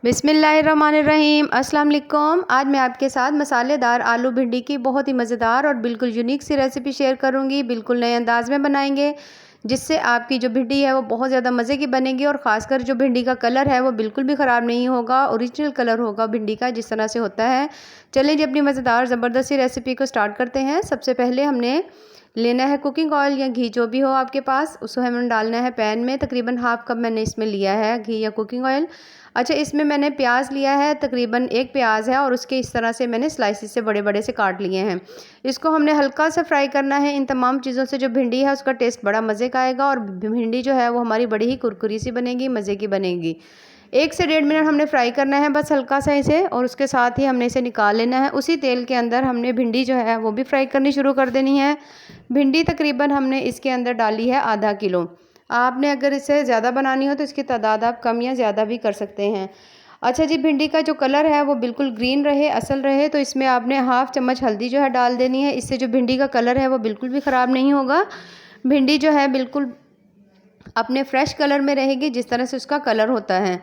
बिस्मिल्लाहिर्रहमानिर्रहीम। अस्सलाम वालेकुम। आज मैं आपके साथ मसालेदार आलू भिंडी की बहुत ही मज़ेदार और बिल्कुल यूनिक सी रेसिपी शेयर करूंगी। बिल्कुल नए अंदाज में बनाएंगे, जिससे आपकी जो भिंडी है वो बहुत ज़्यादा मज़े की बनेगी। और ख़ासकर जो भिंडी का कलर है वो बिल्कुल भी ख़राब नहीं होगा, ओरिजिनल कलर होगा भिंडी का, जिस तरह से होता है। चलें जी, अपनी मज़ेदार ज़बरदस्त सी रेसिपी को स्टार्ट करते हैं। सबसे पहले हमने लेना है कुकिंग ऑयल या घी, जो भी हो आपके पास, उसको हमें डालना है पैन में। तकरीबन हाफ़ कप मैंने इसमें लिया है घी या कुकिंग ऑयल। अच्छा, इसमें मैंने प्याज लिया है, तकरीबन एक प्याज है, और उसके इस तरह से मैंने स्लाइसिस से बड़े बड़े से काट लिए हैं। इसको हमने हल्का सा फ्राई करना है। इन तमाम चीज़ों से जो भिंडी है उसका टेस्ट बड़ा मज़े का आएगा, और भिंडी जो है वो हमारी बड़ी ही कुरकुरी सी बनेगी, मज़े की बनेगी। 1 से 1.5 मिनट हमने फ्राई करना है बस हल्का सा इसे, और उसके साथ ही हमने इसे निकाल लेना है। उसी तेल के अंदर हमने भिंडी जो है वो भी फ्राई करनी शुरू कर देनी है। भिंडी तकरीबन हमने इसके अंदर डाली है आधा किलो। आपने अगर इसे ज़्यादा बनानी हो तो इसकी तादाद आप कम या ज़्यादा भी कर सकते हैं। अच्छा जी, भिंडी का जो कलर है वो बिल्कुल ग्रीन रहे, असल रहे, तो इसमें आपने हाफ़ चम्मच हल्दी जो है डाल देनी है। इससे जो भिंडी का कलर है वो बिल्कुल भी ख़राब नहीं होगा। भिंडी जो है बिल्कुल अपने फ्रेश कलर में रहेगी, जिस तरह से उसका कलर होता है।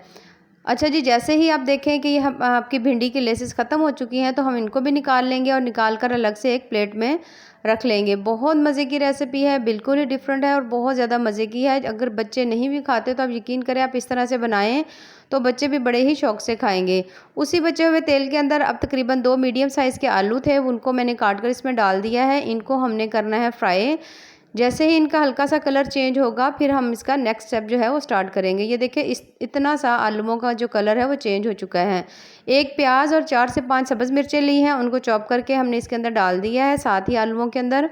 अच्छा जी, जैसे ही आप देखें कि आपकी भिंडी की लेसेस ख़त्म हो चुकी हैं, तो हम इनको भी निकाल लेंगे और निकाल कर अलग से एक प्लेट में रख लेंगे। बहुत मज़े की रेसिपी है, बिल्कुल ही डिफरेंट है और बहुत ज़्यादा मज़े की है। अगर बच्चे नहीं भी खाते तो आप यकीन करें, आप इस तरह से बनाएं तो बच्चे भी बड़े ही शौक़ से खाएंगे। उसी बचे हुए तेल के अंदर अब तकरीबन 2 मीडियम साइज़ के आलू थे, उनको मैंने काट कर इसमें डाल दिया है। इनको हमने करना है फ्राई। जैसे ही इनका हल्का सा कलर चेंज होगा, फिर हम इसका नेक्स्ट स्टेप जो है वो स्टार्ट करेंगे। ये देखिए, इतना सा आलूओं का जो कलर है वो चेंज हो चुका है। एक प्याज और 4 से 5 सब्ज़ मिर्चें ली हैं, उनको चॉप करके हमने इसके अंदर डाल दिया है, साथ ही आलूओं के अंदर,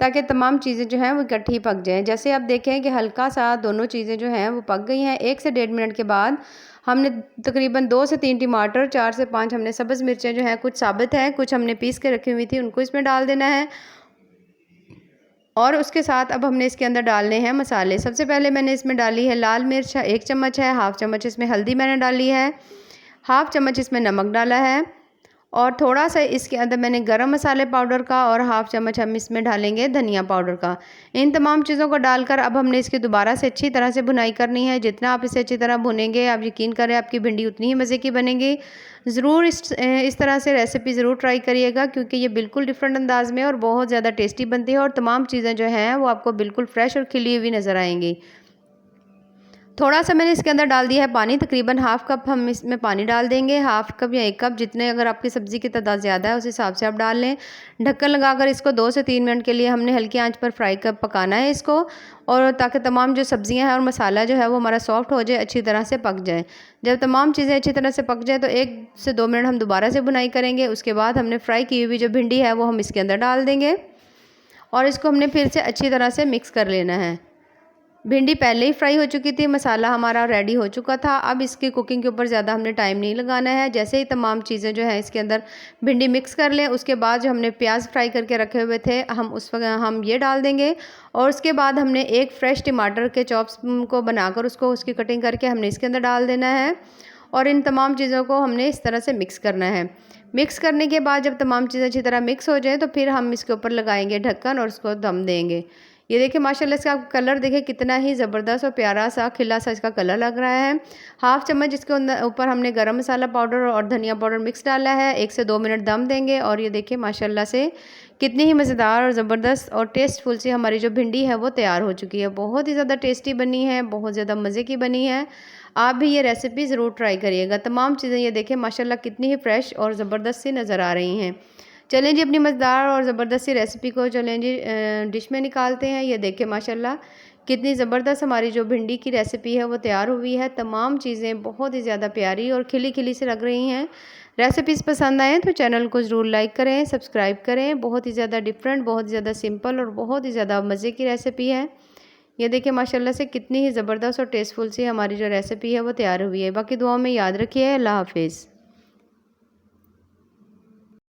ताकि तमाम चीज़ें जो हैं वो इकट्ठी पक जाएँ। जैसे आप देखें कि हल्का सा दोनों चीज़ें जो हैं वो पक गई हैं। 1 से 1.5 मिनट के बाद हमने तकरीबन 2 से 3 टमाटर, 4 से 5 हमने सब्ज़ मिर्चें जो हैं, कुछ साबित हैं, कुछ हमने पीस के रखी हुई थी, उनको इसमें डाल देना है। और उसके साथ अब हमने इसके अंदर डालने हैं मसाले। सबसे पहले मैंने इसमें डाली है लाल मिर्च 1 चम्मच है, हाफ़ चम्मच इसमें हल्दी मैंने डाली है, हाफ़ चम्मच इसमें नमक डाला है, और थोड़ा सा इसके अंदर मैंने गरम मसाले पाउडर का, और हाफ़ चम्मच हम इसमें डालेंगे धनिया पाउडर का। इन तमाम चीज़ों को डालकर अब हमने इसकी दोबारा से अच्छी तरह से भुनाई करनी है। जितना आप इसे अच्छी तरह भुनेंगे, आप यकीन करें आपकी भिंडी उतनी ही मज़े की बनेगी। ज़रूर इस तरह से रेसिपी ज़रूर ट्राई करिएगा, क्योंकि ये बिल्कुल डिफरेंट अंदाज़ में और बहुत ज़्यादा टेस्टी बनती है, और तमाम चीज़ें जो हैं वो आपको बिल्कुल फ्रेश और खिली हुई नज़र आएंगी। थोड़ा सा मैंने इसके अंदर डाल दिया है पानी, तकरीबन हाफ़ कप हम इसमें पानी डाल देंगे। हाफ़ कप या 1 कप, जितने अगर आपकी सब्ज़ी की तादाद ज़्यादा है उस हिसाब से आप डाल लें। ढक्कन लगाकर इसको 2 से 3 मिनट के लिए हमने हल्की आंच पर फ्राई कर पकाना है इसको, और ताकि तमाम जो सब्ज़ियां हैं और मसाला जो है वो हमारा सॉफ्ट हो जाए, अच्छी तरह से पक जाए। जब तमाम चीज़ें अच्छी तरह से पक जाए तो 1 से 2 मिनट हम दोबारा से भुनाई करेंगे। उसके बाद हमने फ्राई की हुई जो भिंडी है वो हम इसके अंदर डाल देंगे, और इसको हमने फिर से अच्छी तरह से मिक्स कर लेना है। भिंडी पहले ही फ्राई हो चुकी थी, मसाला हमारा रेडी हो चुका था। अब इसकी कुकिंग के ऊपर ज़्यादा हमने टाइम नहीं लगाना है। जैसे ही तमाम चीज़ें जो हैं इसके अंदर भिंडी मिक्स कर लें, उसके बाद जो हमने प्याज फ्राई करके रखे हुए थे हम ये डाल देंगे, और उसके बाद हमने एक फ़्रेश टमाटर के चॉप्स को बनाकर उसकी कटिंग करके हमने इसके अंदर डाल देना है, और इन तमाम चीज़ों को हमने इस तरह से मिक्स करना है। मिक्स करने के बाद जब तमाम चीज़ें अच्छी तरह मिक्स हो जाए, तो फिर हम इसके ऊपर लगाएंगे ढक्कन और उसको दम देंगे। ये देखिए, माशाल्लाह इसका कलर देखिए कितना ही ज़बरदस्त और प्यारा सा खिला सा इसका कलर लग रहा है। हाफ़ चम्मच इसके ऊपर हमने गरम मसाला पाउडर और धनिया पाउडर मिक्स डाला है। 1 से 2 मिनट दम देंगे, और ये देखिए माशाल्लाह से कितनी ही मज़ेदार और ज़बरदस्त और टेस्टफुल सी हमारी जो भिंडी है वो तैयार हो चुकी है। बहुत ही ज़्यादा टेस्टी बनी है, बहुत ज़्यादा मज़े की बनी है। आप भी ये रेसिपी ज़रूर ट्राई करिएगा। तमाम चीज़ें ये देखें माशाल्लाह कितनी ही फ्रेश और ज़बरदस्त सी नज़र आ रही हैं। चलें जी, अपनी मज़ेदार और ज़बरदस्त सी रेसिपी को चलें जी डिश में निकालते हैं। ये देखें माशाल्लाह कितनी ज़बरदस्त हमारी जो भिंडी की रेसिपी है वो तैयार हुई है। तमाम चीज़ें बहुत ही ज़्यादा प्यारी और खिली खिली से लग रही हैं। रेसिपीज़ पसंद आएँ तो चैनल को ज़रूर लाइक करें, सब्सक्राइब करें। बहुत ही ज़्यादा डिफरेंट, बहुत ही ज़्यादा सिंपल और बहुत ही ज़्यादा मज़े की रेसिपी है। ये देखिए माशाल्लाह से कितनी ही ज़बरदस्त और टेस्टफुल सी हमारी जो रेसिपी है वो तैयार हुई है। बाकी दुआओं में याद रखिए। अल्लाह हाफ़िज़।